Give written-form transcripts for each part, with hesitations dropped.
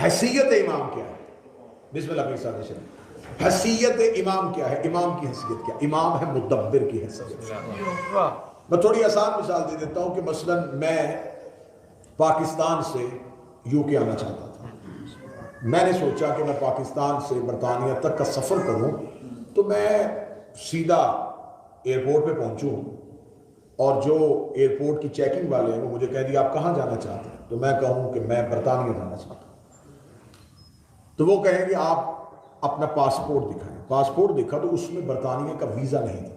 حیثیت امام کیا ہے؟ بسم اللہ کے ساتھ شروع. حیثیت امام کیا ہے؟ امام کی حیثیت کیا؟ امام ہے مدبر کی حیثیت. میں تھوڑی آسان مثال دے دیتا ہوں کہ مثلا میں پاکستان سے یو کے آنا چاہتا تھا. میں نے سوچا کہ میں پاکستان سے برطانیہ تک کا سفر کروں تو میں سیدھا ایئرپورٹ پہ پہنچوں اور جو ایئرپورٹ کی چیکنگ والے ہیں وہ مجھے کہہ دیا آپ کہاں جانا چاہتے ہیں؟ تو میں کہوں کہ میں برطانیہ جانا چاہتا ہوں. تو وہ کہیں گے آپ اپنا پاسپورٹ دکھائیں. پاسپورٹ دیکھا تو اس میں برطانیہ کا ویزا نہیں تھا.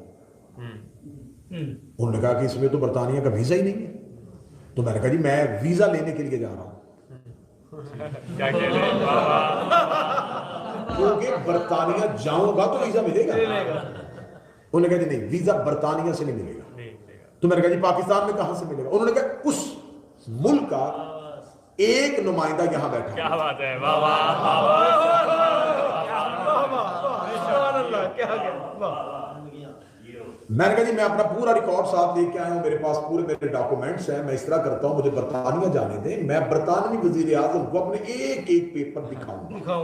انہوں نے کہا کہ اس میں تو برطانیہ کا ویزا ہی نہیں ہے. تو میں نے کہا جی میں ویزا لینے کے لیے جا رہا ہوں کیونکہ برطانیہ جاؤں گا تو ویزا ملے گا. انہوں نے کہا جی نہیں ویزا برطانیہ سے نہیں ملے گا. تو میں نے کہا جی پاکستان میں کہاں سے ملے گا؟ انہوں نے کہا اس ملک کا ایک نمائندہ یہاں بیٹھا. کیا بات ہے. میں نے کہا جی میں اپنا پورا ریکارڈ ساتھ لے کے آیا ہوں, میرے پاس پورے میرے ڈاکومنٹس ہیں, میں اس طرح کرتا ہوں مجھے برطانیہ جانے دیں, میں برطانوی وزیر اعظم کو اپنے ایک ایک پیپر دکھاؤں گا,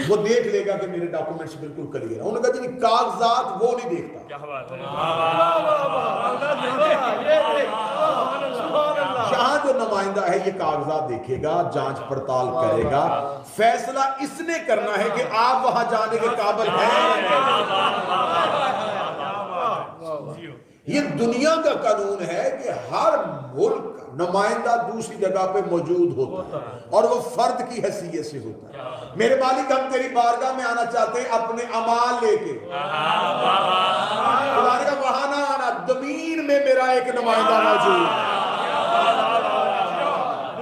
وہ دیکھ لے گا کہ میرے ڈاکومنٹس بالکل کلیئر ہیں. انہوں نے کہا جی کاغذات وہ نہیں دیکھتا. یہاں جو نمائندہ ہے یہ کاغذات دیکھے گا, جانچ پڑتال کرے گا, فیصلہ اس نے کرنا ہے کہ آپ وہاں جانے کے قابل ہیں. یہ دنیا کا قانون ہے کہ ہر ملک نمائندہ دوسری جگہ پہ موجود ہوتا ہے اور وہ فرد کی حیثیت سے ہوتا ہے. میرے مالک ہم تیری بارگاہ میں آنا چاہتے ہیں اپنے اعمال لے کے. تمہارے کا وہاں نہ آنا, زمین میں میرا ایک نمائندہ موجود ہے,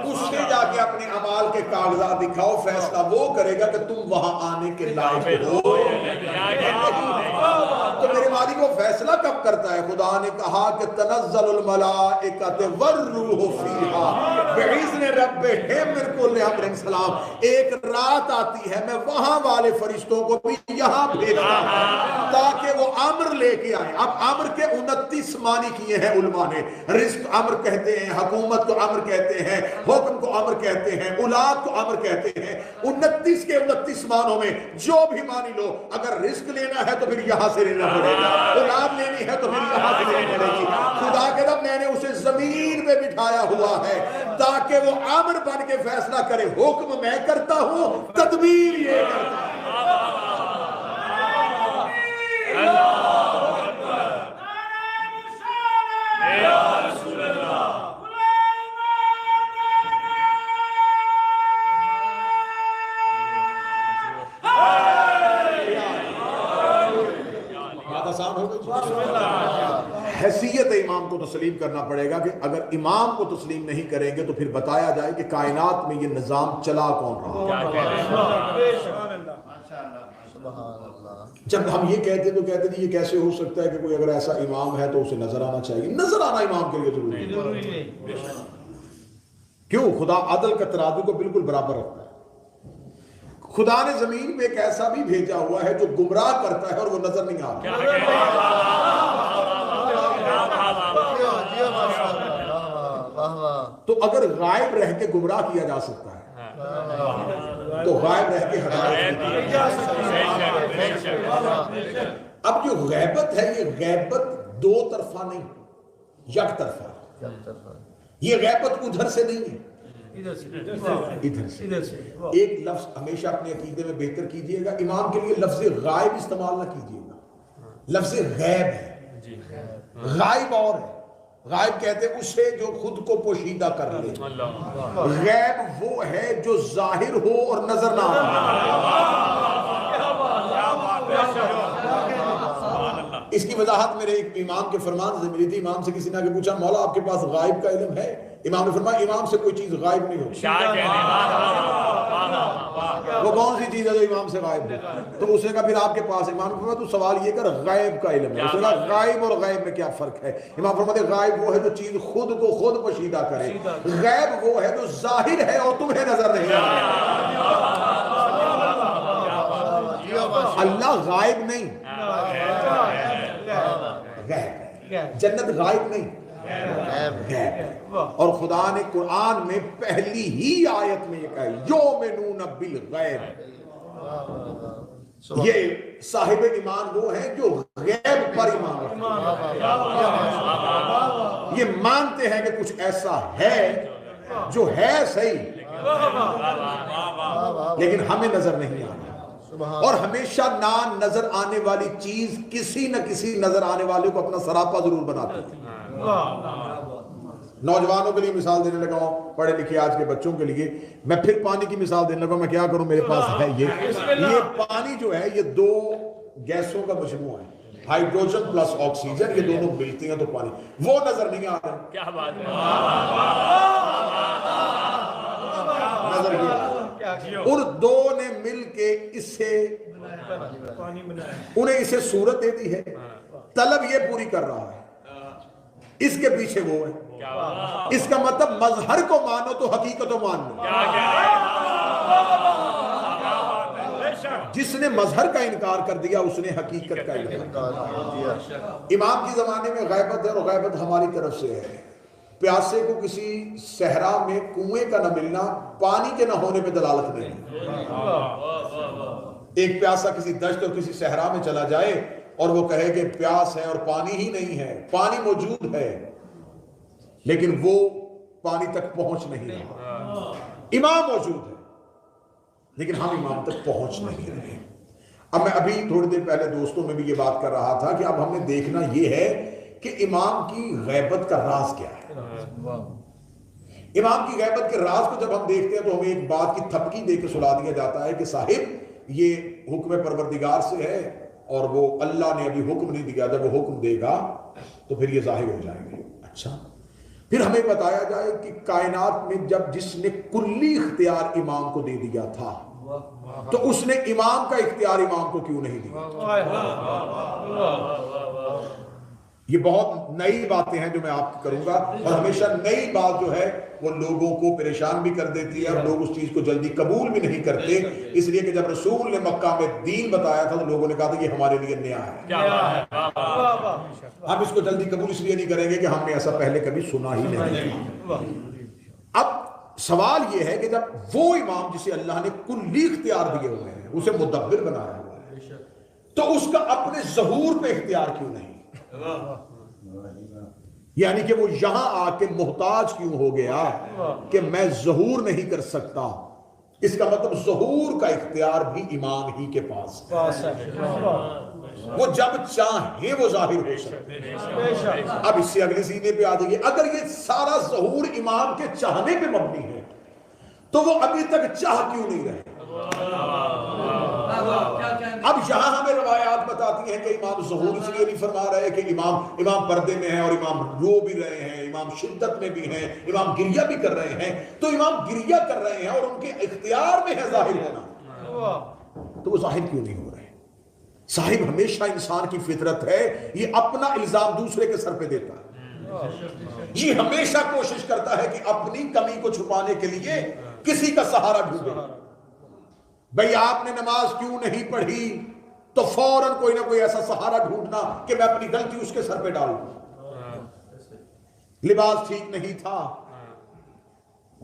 اس سے جا کے اپنے اعمال کے کاغذات دکھاؤ, فیصلہ وہ کرے گا کہ تم وہاں آنے کے لائق ہو. تو میرے مالک وہ فیصلہ کب کرتا ہے؟ خدا نے کہا کہ تنزل الملائکۃ والروح فیہا باذن ربہم من کل امر سلام. ایک رات آتی ہے میں وہاں والے فرشتوں کو بھی یہاں بھیجتا ہوں تاکہ وہ امر لے کے آئیں. اب امر کے 29 معنی کیے ہیں علماء نے. رزق امر کہتے ہیں, حکومت کو امر کہتے ہیں, حکم کو امر کہتے ہیں, اولاد کو امر کہتے ہیں. 29 کے 29 معنوں میں جو بھی معنی لو, اگر رزق لینا ہے تو پھر یہاں سے لینا پڑے گا, اولاد لینی ہے تو پھر یہاں سے لینی پڑے گی. خدا کے رب میں نے اسے زمین پہ بٹھایا ہوا ہے تاکہ وہ امر بن کے فیصلہ کرے. حکم میں کرتا ہوں, تدبیر یہ کرتا ہے. حیثیت امام کو تسلیم کرنا پڑے گا کہ اگر امام کو تسلیم نہیں کریں گے تو پھر بتایا جائے کہ کائنات میں یہ نظام چلا کون رہا. جب ہم یہ کہتے تو کہتے ہیں یہ کیسے ہو سکتا ہے کہ کوئی اگر ایسا امام ہے تو اسے نظر آنا چاہیے. نظر آنا امام کے لیے ضروری ہے. کیوں؟ خدا عدل کا ترازو کو بالکل برابر رکھتا ہے. خدا نے زمین پہ ایک ایسا بھی بھیجا ہوا ہے جو گمراہ کرتا ہے اور وہ نظر نہیں آتا. تو اگر غائب رہ کے گمراہ کیا جا سکتا ہے تو غائب رہ کے ہدایت کی جا سکتی ہے. اب جو غیبت ہے یہ غیبت دو طرفہ نہیں, یک طرفہ. یہ غیبت ادھر سے نہیں ہے, ادھر سے. ایک لفظ ہمیشہ اپنے عقیدے میں بہتر کیجئے گا, امام کے لیے لفظ غائب استعمال نہ کیجئے گا, لفظ غیب ہے. غائب اور ہے, غائب کہتے ہیں اسے جو خود کو پوشیدہ کر لے. غیب وہ ہے جو ظاہر ہو اور نظر نہ آئے. اس کی وضاحت میرے ایک امام کے فرمان سے ملی تھی. امام سے کسی نے آگے پوچھا مولا آپ کے پاس غائب کا علم ہے؟ امام نے فرمایا امام سے کوئی چیز غائب نہیں ہوتی. وہ کون سی چیز ہے جو امام سے غائب ہے؟ تو اس نے کہا پھر آپ کے پاس. امام نے فرمایا تو سوال یہ کر غائب کا علم ہے. اس نے کہا غائب اور غائب میں کیا فرق ہے؟ امام فرماتے غائب وہ ہے جو چیز خود کو خود پوشیدہ کرے, غیب وہ ہے جو ظاہر ہے اور تمہیں نظر نہیں آتا. اللہ غائب نہیں, غیب. جنت غائب نہیں, غیب. اور خدا نے قرآن میں پہلی ہی آیت میں یہ کہا یؤمنون بالغیب. یہ صاحب ایمان وہ ہیں جو غیب پر ایمان رکھتے ہیں. یہ مانتے ہیں کہ کچھ ایسا ہے جو ہے صحیح لیکن ہمیں نظر نہیں آتا. اور ہمیشہ نظر آنے والی چیز کسی نہ کسی نظر آنے والے کو اپنا سراپا ضرور بناتی ہے. نوجوانوں کے لیے مثال دینے لگا ہوں, پڑھے لکھے آج کے بچوں کے لیے. میں پھر پانی کی مثال دینے لگا ہوں. میں کیا کروں, میرے پاس ہے یہ پانی جو ہے یہ دو گیسوں کا مجموعہ ہے, ہائیڈروجن پلس آکسیجن, یہ دونوں ملتی ہیں تو پانی. وہ نظر نہیں آ رہا, کیا بات ہے, ان دو نے مل کے اسے انہیں اسے صورت دے دی ہے. طلب یہ پوری کر رہا ہے, اس کے پیچھے وہ ہے. اس کا مطلب مظہر کو مانو تو حقیقت کو مان لو. جس نے مظہر کا انکار کر دیا اس نے حقیقت کا انکار کیا. امام کی زمانے میں غیبت ہے, اور غیبت ہماری طرف سے ہے. پیاسے کو کسی صحرا میں کنویں کا نہ ملنا پانی کے نہ ہونے پہ دلالت نہیں. ایک پیاسا کسی دشت اور کسی صحرا میں چلا جائے اور وہ کہے کہ پیاس ہے اور پانی ہی نہیں ہے. پانی موجود ہے لیکن وہ پانی تک پہنچ نہیں رہا. امام موجود ہے لیکن ہم امام تک پہنچ نہیں رہے. اب میں ابھی تھوڑی دیر پہلے دوستوں میں بھی یہ بات کر رہا تھا کہ اب ہم نے دیکھنا یہ ہے کہ امام کی غیبت کا راز کیا ہے. امام کی غیبت کے راز کو جب ہم دیکھتے ہیں تو ہمیں ایک بات کی تھپکی دے کے سلا دیا جاتا ہے کہ صاحب یہ حکم پروردگار سے ہے اور وہ اللہ نے ابھی حکم نہیں دیا, جب وہ حکم دے گا تو پھر یہ ظاہر ہو جائیں گے. اچھا, پھر ہمیں بتایا جائے کہ کائنات میں جب جس نے کلی اختیار امام کو دے دیا تھا تو اس نے امام کا اختیار امام کو کیوں نہیں دیا. یہ بہت نئی باتیں ہیں جو میں آپ کروں گا, اور ہمیشہ نئی بات جو ہے وہ لوگوں کو پریشان بھی کر دیتی ہے اور لوگ اس چیز کو جلدی قبول بھی نہیں کرتے. اس لیے کہ جب رسول نے مکہ میں دین بتایا تھا تو لوگوں نے کہا تھا یہ ہمارے لیے نیا ہے. ہم اس کو جلدی قبول اس لیے نہیں کریں گے کہ ہم نے ایسا پہلے کبھی سنا ہی نہیں. اب سوال یہ ہے کہ جب وہ امام جسے اللہ نے کلی اختیار دیے ہوئے ہیں, اسے مدبر بنایا ہوا ہے, تو اس کا اپنے ظہور پہ اختیار کیوں نہیں؟ یعنی کہ وہ یہاں آ کے محتاج کیوں ہو گیا کہ میں ظہور نہیں کر سکتا. اس کا مطلب ظہور کا اختیار بھی امام ہی کے پاس ہے. وہ جب چاہے وہ ظاہر ہو سکتے. اب اس سے اگلے سیدھے پہ آ جائیے, اگر یہ سارا ظہور امام کے چاہنے پہ مبنی ہے تو وہ ابھی تک چاہ کیوں نہیں رہے؟ اب یہاں ہمیں روایات بتاتی ہیں کہ امام ظہور اس لیے نہیں فرما رہے کہ امام پردے میں ہیں اور امام رو بھی رہے ہیں, امام شدت میں بھی ہیں, امام گریہ بھی کر رہے ہیں. تو امام گریہ کر رہے ہیں اور ان کے اختیار میں ہے ظاہر ہونا, تو وہ ظاہر کیوں نہیں ہو رہے؟ صاحب ہمیشہ انسان کی فطرت ہے یہ اپنا الزام دوسرے کے سر پہ دیتا ہے. یہ ہمیشہ کوشش کرتا ہے کہ اپنی کمی کو چھپانے کے لیے کسی کا سہارا ڈھونڈے. بھئی آپ نے نماز کیوں نہیں پڑھی تو فوراً کوئی نہ کوئی ایسا سہارا ڈھونڈنا کہ میں اپنی غلطی اس کے سر پہ ڈالوں. لباس ٹھیک نہیں تھا,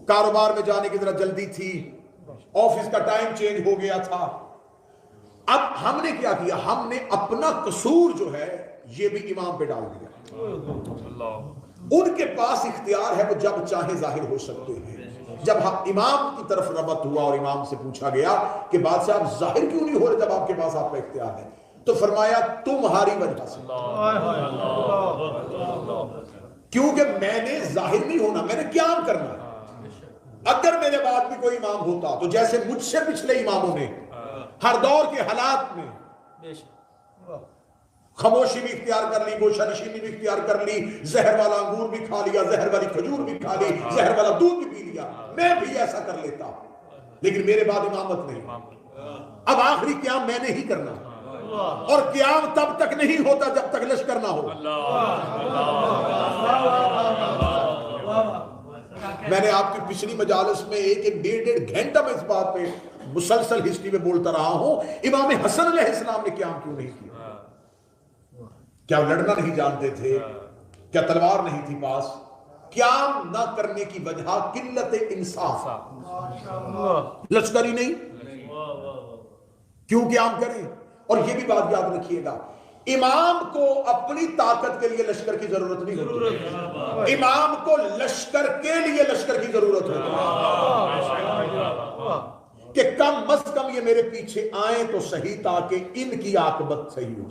کاروبار میں جانے کی ذرا جلدی تھی, آفس کا ٹائم چینج ہو گیا تھا. اب ہم نے کیا کیا, ہم نے اپنا قصور جو ہے یہ بھی امام پہ ڈال دیا. ان کے پاس اختیار ہے, وہ جب چاہے ظاہر ہو سکتے ہیں. جب امام کی طرف ربط ہوا اور امام سے پوچھا گیا کہ بادشاہ آپ ظاہر کیوں نہیں ہو رہے جب آپ کے پاس آپ کا اختیار ہے, تو فرمایا تمہاری وجہ سے, کیونکہ میں نے ظاہر نہیں ہونا, میں نے قیام کرنا ہے. اگر میرے بعد بھی کوئی امام ہوتا تو جیسے مجھ سے پچھلے اماموں نے ہر دور کے حالات میں خاموشی بھی اختیار کر لی, گوشہ نشینی بھی اختیار کر لی, زہر والا انگور بھی کھا لیا, زہر والی کھجور بھی کھا لی, زہر والا دودھ بھی پی لیا, میں بھی ایسا کر لیتا, لیکن میرے بعد امامت نہیں. اب آخری قیام میں نے ہی کرنا, اور قیام تب تک نہیں ہوتا جب تک لشکر نہ ہو. میں نے آپ کی پچھلی مجالس میں ایک ڈیڑھ گھنٹہ میں اس بات پہ مسلسل ہسٹری میں بولتا رہا ہوں, امام حسن علیہ السلام نے قیام کیوں نہیں کیا؟ کیا وہ لڑنا نہیں جانتے تھے؟ کیا تلوار نہیں تھی پاس؟ قیام نہ کرنے کی وجہ قلت انصاف، لشکری نہیں، کیوں قیام کریں؟ اور یہ بھی بات یاد رکھیے گا، امام کو اپنی طاقت کے لیے لشکر کی ضرورت نہیں ہوتی، امام کو لشکر کے لیے لشکر کی ضرورت ہوتی کہ کم از کم یہ میرے پیچھے آئیں تو صحیح تاکہ ان کی عاقبت صحیح ہو۔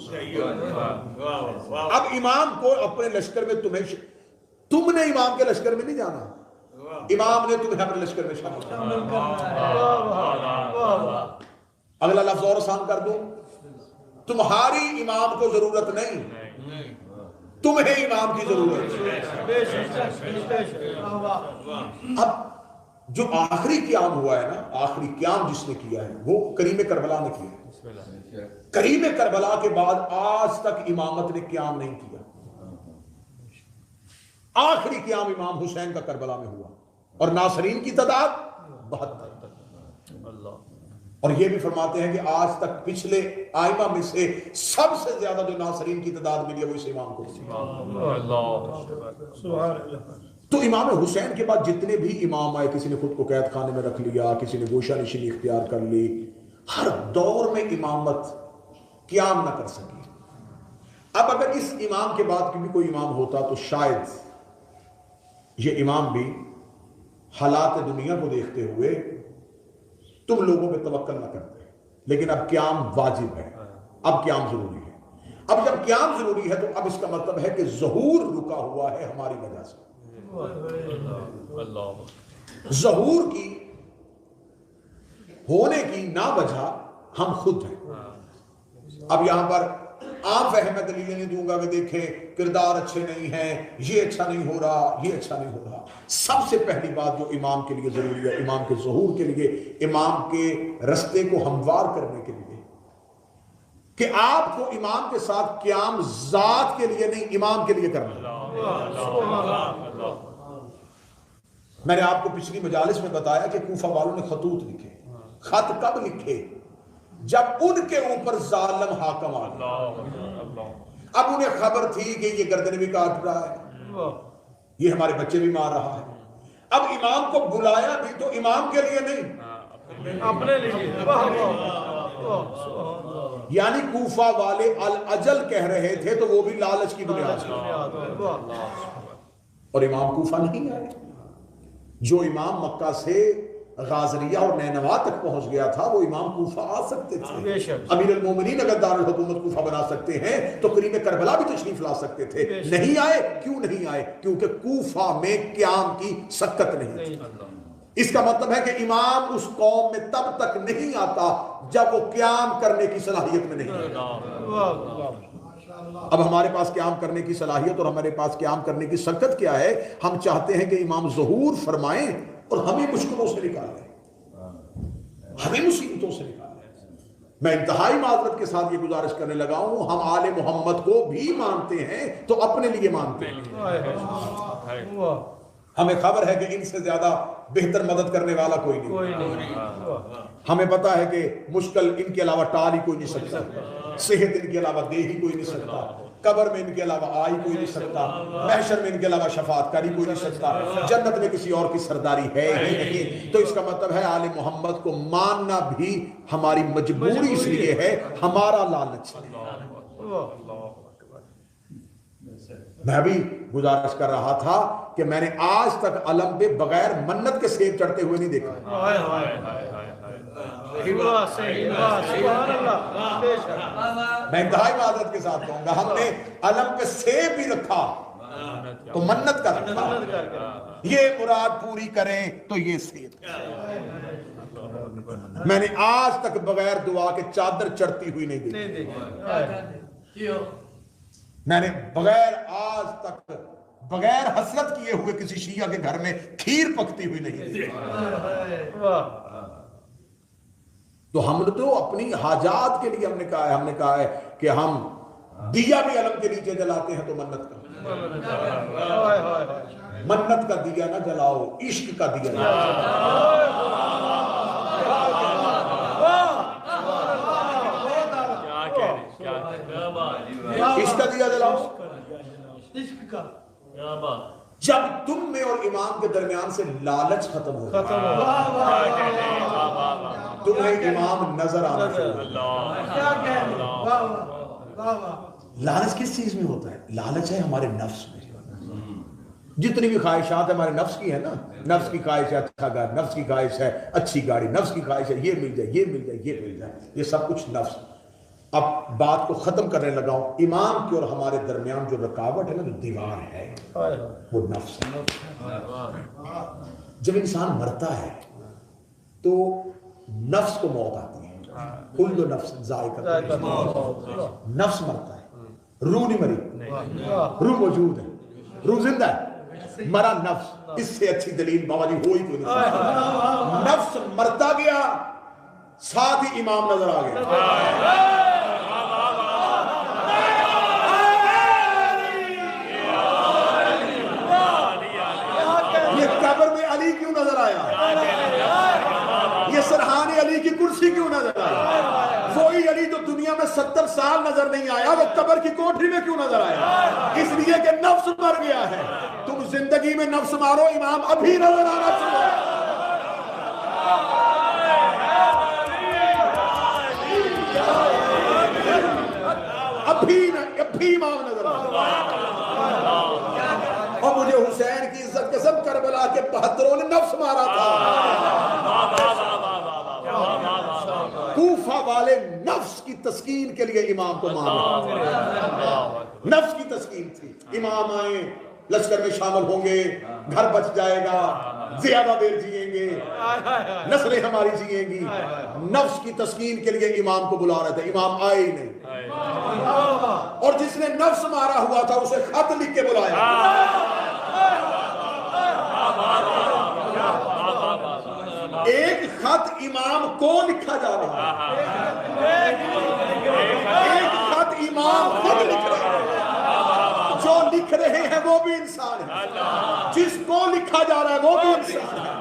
اب امام کو اپنے لشکر میں تم نے امام کے لشکر میں نہیں جانا، امام نے تمہیں اپنے لشکر میں شامل کرنا۔ اگلا لفظ اور آسان کر دو، تمہاری امام کو ضرورت نہیں، تمہیں امام کی ضرورت ہے۔ اب جو آخری قیام ہوا ہے نا، آخری قیام جس نے کیا ہے وہ کریم کربلا نے کیا ہے۔ کریم کربلا کے بعد آج تک امامت نے قیام نہیں کیا، آخری قیام امام حسین کا کربلا میں ہوا، اور ناصرین کی تعداد 72۔ اور یہ بھی فرماتے ہیں کہ آج تک پچھلے آئمہ میں سے سب سے زیادہ جو ناصرین کی تعداد ملی ہے وہ اس امام کو ملی۔ تو امام حسین کے بعد جتنے بھی امام آئے، کسی نے خود کو قید خانے میں رکھ لیا، کسی نے گوشہ نشینی اختیار کر لی، ہر دور میں امامت قیام نہ کر سکی۔ اب اگر اس امام کے بعد بھی کوئی امام ہوتا تو شاید یہ امام بھی حالات دنیا کو دیکھتے ہوئے تم لوگوں پہ توکل نہ کرتے، لیکن اب قیام واجب ہے، اب قیام ضروری ہے۔ اب جب قیام ضروری ہے تو اب اس کا مطلب ہے کہ ظہور رکا ہوا ہے ہماری وجہ سے۔ ظہور کی ہونے کی نا وجہ ہم خود ہیں۔ اب یہاں پر عام فہم میں دلیلیں نہیں دوں گا کہ دیکھیں کردار اچھے نہیں ہیں، یہ اچھا نہیں ہو رہا، یہ اچھا نہیں ہو رہا۔ سب سے پہلی بات جو امام کے لیے ضروری ہے، امام کے ظہور کے لیے، امام کے رستے کو ہموار کرنے کے لیے، کہ آپ کو امام کے ساتھ قیام ذات کے لیے نہیں، امام کے لیے کرنا۔ میں نے آپ کو پچھلی مجالس میں بتایا کہ کوفہ والوں نے خطوط لکھے۔ خط کب لکھے؟ جب ان کے اوپر ظالم حاکم آ گیا۔ اب انہیں خبر تھی کہ یہ گردن بھی کاٹ رہا ہے، یہ ہمارے بچے بھی مار رہا ہے۔ اب امام کو بلایا بھی تو امام کے لیے نہیں، اپنے لیے۔ یعنی کوفہ والے الاجل کہہ رہے تھے تو وہ بھی لالچ کی بنیاد پر، اور امام کوفہ نہیں آئے۔ جو امام مکہ سے غازریہ اور نینوا تک پہنچ گیا تھا وہ امام کوفہ آ سکتے تھے۔ امیر المومنین اگر دارالحکومت کوفہ بنا سکتے ہیں تو کریم کربلا بھی تشریف لا سکتے تھے، نہیں آئے۔ کیوں نہیں آئے؟ کیونکہ کوفہ میں قیام کی سکت نہیں تھی۔ اس کا مطلب ہے کہ امام اس قوم میں تب تک نہیں آتا جب وہ قیام کرنے کی صلاحیت میں نہیں آتا۔ اب ہمارے پاس قیام کرنے کی صلاحیت اور ہمارے پاس قیام کرنے کی سکت کیا ہے؟ ہم چاہتے ہیں کہ امام ظہور فرمائیں اور ہمیں مشکلوں سے نکالیں، ہمیں مصیبتوں سے نکالیں۔ میں انتہائی معذرت کے ساتھ یہ گزارش کرنے لگا ہوں، ہم آل محمد کو بھی مانتے ہیں تو اپنے لیے مانتے ہیں۔ ہمیں خبر ہے کہ ان سے زیادہ بہتر مدد کرنے والا کوئی نہیں۔ ہمیں پتا ہے کہ مشکل ان کے علاوہ ٹال ہی کوئی نہیں سکتا، صحت ان کے علاوہ دے ہی کوئی نہیں سکتا، قبر میں ان کے علاوہ آ ہی کوئی نہیں سکتا، محشر میں ان کے علاوہ شفاعت کاری کوئی نہیں سکتا، جنت میں کسی اور کی سرداری ہے ہی نہیں۔ تو اس کا مطلب ہے آل محمد کو ماننا بھی ہماری مجبوری اس لیے ہے، ہمارا لالچ ہے۔ میں بھی گزارش کر رہا تھا کہ میں نے آج تک علم پہ بغیر منت کے سیب چڑھتے ہوئے نہیں دیکھا۔ میں انتہائی معذرت کے ساتھ کہوں گا، ہم نے علم پہ سیب بھی رکھا تو منت کا رکھا، یہ مراد پوری کریں تو یہ سیب۔ میں نے آج تک بغیر دعا کے چادر چڑھتی ہوئی نہیں دیکھی۔ میں نے بغیر آج تک بغیر حسرت کیے ہوئے کسی شیعہ کے گھر میں کھیر پکتی ہوئی نہیں دیکھی۔ تو ہم نے تو اپنی حاجات کے لیے ہم نے کہا ہے کہ ہم دیا بھی علم کے نیچے جلاتے ہیں تو منت کا دیا نہ جلاؤ، عشق کا دیا جلاؤ۔ اس کا دیا جلاؤ، جب تم میں اور امام کے درمیان سے لالچ ختم ہو جائے، تمہیں امام نظر آنا شروع ہو جائے۔ لالچ کس چیز میں ہوتا ہے؟ لالچ ہے ہمارے نفس میں۔ جتنی بھی خواہشات ہمارے نفس کی ہے نا، نفس کی خواہش ہے اچھا گھر، نفس کی خواہش ہے اچھی گاڑی، نفس کی خواہش ہے یہ مل جائے، یہ مل جائے، یہ مل جائے، یہ سب کچھ نفس۔ اب بات کو ختم کرنے لگا ہوں، امام کی اور ہمارے درمیان جو رکاوٹ ہے نا، جو دیوار ہے، وہ نفس ہے۔ جب انسان مرتا ہے تو نفس کو موت آتی ہے، کل نفس ذائقۃ الموت، نفس مرتا ہے، روح نہیں مری، روح موجود ہے، روح زندہ ہے، مرا نفس۔ اس سے اچھی دلیل بابا جی ہوئی کوئی نہیں۔ نفس مرتا گیا، ساتھ ہی امام نظر آ گیا۔ یہ قبر میں علی کیوں نظر آیا؟ یہ سرحان علی کی کرسی کیوں نظر آئی؟ وہی علی جو دنیا میں 70 سال نظر نہیں آیا، وہ قبر کی کوٹھی میں کیوں نظر آیا؟ اس لیے کہ نفس مر گیا ہے۔ تم زندگی میں نفس مارو، امام ابھی نظر آنا چاہیے۔ ابھی امام نظر آنا۔ اور مجھے حسین کی عزت قسم، کربلا کے 72 نے نفس مارا تھا۔ کوفہ والے نفس کی تسکین کے لیے امام کو مارا، نفس کی تسکین تھی۔ امام آئے، لشکر میں شامل ہوں گے، گھر بچ جائے گا، زیادہ دیر جئیں گے، نسلیں ہماری جئیں گی۔ نفس کی تسکین کے لیے امام کو بلا رہے تھے، امام آئے ہی نہیں۔ اور جس نے نفس مارا ہوا تھا اسے خط لکھ کے بلایا۔ ایک خط امام کو لکھا جا رہا ہے، ایک خط امام خود لکھ رہے ہیں۔ جو لکھ رہے ہیں وہ بھی انسان ہے، جس کو لکھا جا رہا ہے وہ بھی انسان ہے۔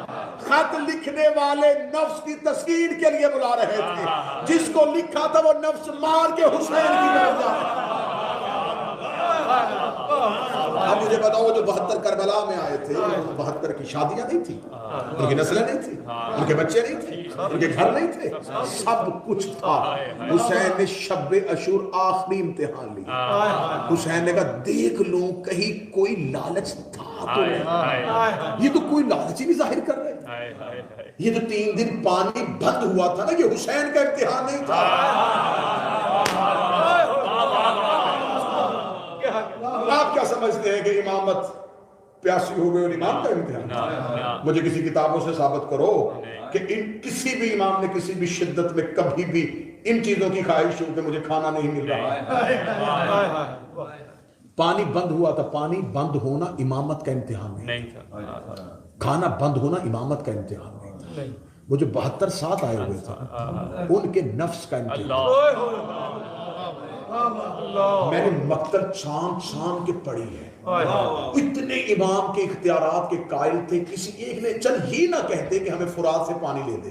خط لکھنے والے نفس کی تسکین کے لیے بلا رہے تھے، جس کو لکھا تھا وہ نفس مار کے حسین کی بیٹھ جائے۔ اب مجھے بتاؤ، جو 72 کربلا میں آئے تھے، 72 کی شادیاں نہیں تھی، ان کی نسلیں نہیں تھی، ان کے بچے نہیں تھے، ان کے گھر نہیں تھے، سب کچھ تھا۔ حسین نے شب عاشور آخری امتحان لیا۔ حسین نے کہا دیکھ لوں کہیں کوئی لالچ تھا تو نہیں۔ یہ تو کوئی لالچ ہی نہیں ظاہر کر رہے۔ یہ جو 3 دن پانی بند ہوا تھا نا، یہ حسین کا امتحان نہیں تھا۔ آپ کیا سمجھتے ہیں کہ امامت پیاسی ہو گئے اور امام کا امتحان؟ مجھے کسی کتابوں سے ثابت کرو کہ کسی بھی امام نے کسی بھی شدت میں کبھی بھی ان چیزوں کی خواہش ہو کہ مجھے کھانا نہیں مل رہا۔ پانی بند ہوا تھا، پانی بند ہونا امامت کا امتحان نہیں تھا، کھانا بند ہونا امامت کا امتحان نہیں تھا۔ وہ جو 72 ساتھ آئے ہوئے تھے ان کے نفس کا امتحان۔ میں نے مقتل چھان کے پڑھی ہے، اتنے امام کے اختیارات کے قائل تھے، کسی ایک نے چل ہی نہ کہتے کہ ہمیں فرات سے پانی لے دے،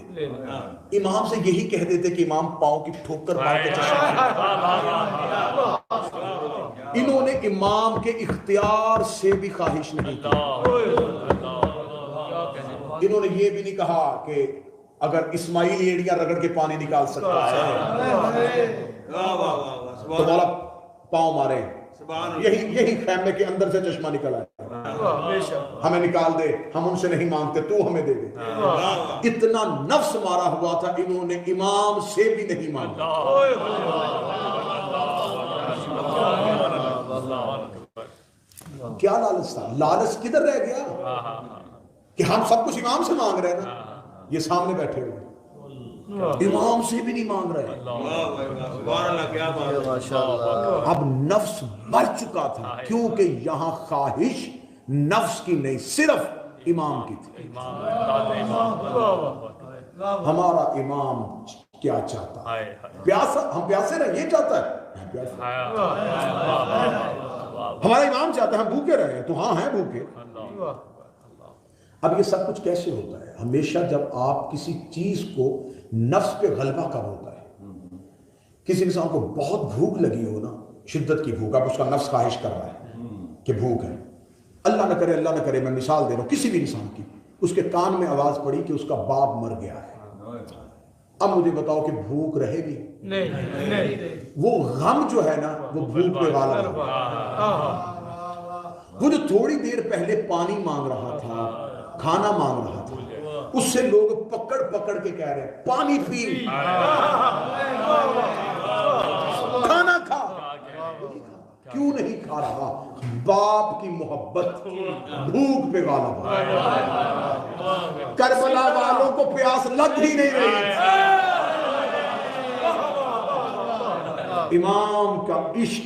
امام سے یہی کہہ دیتے کہ امام پاؤں کی ٹھوکر مار کے چشمہ۔ انہوں نے امام کے اختیار سے بھی خواہش نہیں کی۔ انہوں نے یہ بھی نہیں کہا کہ اگر اسماعیل ایڑیاں رگڑ کے پانی نکال سکتا ہے تو والا پاؤں مارے، یہی خیمے کے اندر سے چشمہ نکل آئے، ہمیں نکال دے، ہم ان سے نہیں مانگتے، تو ہمیں دے دے۔ اتنا نفس مارا ہوا تھا، انہوں نے امام سے بھی نہیں مانگا۔ کیا لالچ تھا؟ لالچ کدھر رہ گیا کہ ہم سب کچھ امام سے مانگ رہے ہیں نا، یہ سامنے بیٹھے ہوئے امام سے بھی نہیں مانگ رہے۔ اب نفس مر چکا تھا، کیونکہ یہاں خواہش نفس کی نہیں، صرف امام کی تھی۔ ہمارا امام کیا چاہتا ہے؟ پیاسا، ہم پیاسے رہے، یہ چاہتا ہے ہمارا امام چاہتا ہے ہم بھوکے رہے، تو ہاں ہیں بھوکے۔ اب یہ سب کچھ کیسے ہوتا ہے؟ ہمیشہ جب آپ کسی چیز کو نفس پہ غلبہ کب ہوتا ہے؟ کسی انسان کو بہت بھوک لگی ہو نا، شدت کی بھوک، اب اس کا نفس خواہش کر رہا ہے کہ بھوک ہے، اللہ نہ کرے میں مثال دے رہا ہوں کسی بھی انسان کی، اس کے کان میں آواز پڑی کہ اس کا باپ مر گیا ہے، اب مجھے بتاؤ کہ بھوک رہے گی؟ نہیں۔ وہ غم جو ہے نا وہ بھوک پہ غالب ہے۔ وہ جو تھوڑی دیر پہلے پانی مانگ رہا تھا، کھانا مانگ رہا تھا، اس سے لوگ پکڑ پکڑ کے کہہ رہے ہیں پانی پی، کھانا کھا، کیوں نہیں کھا رہا؟ باپ کی محبت بھوک پہ غالب ہے۔ کربلا والوں کو پیاس لگ ہی نہیں رہی، امام کا عشق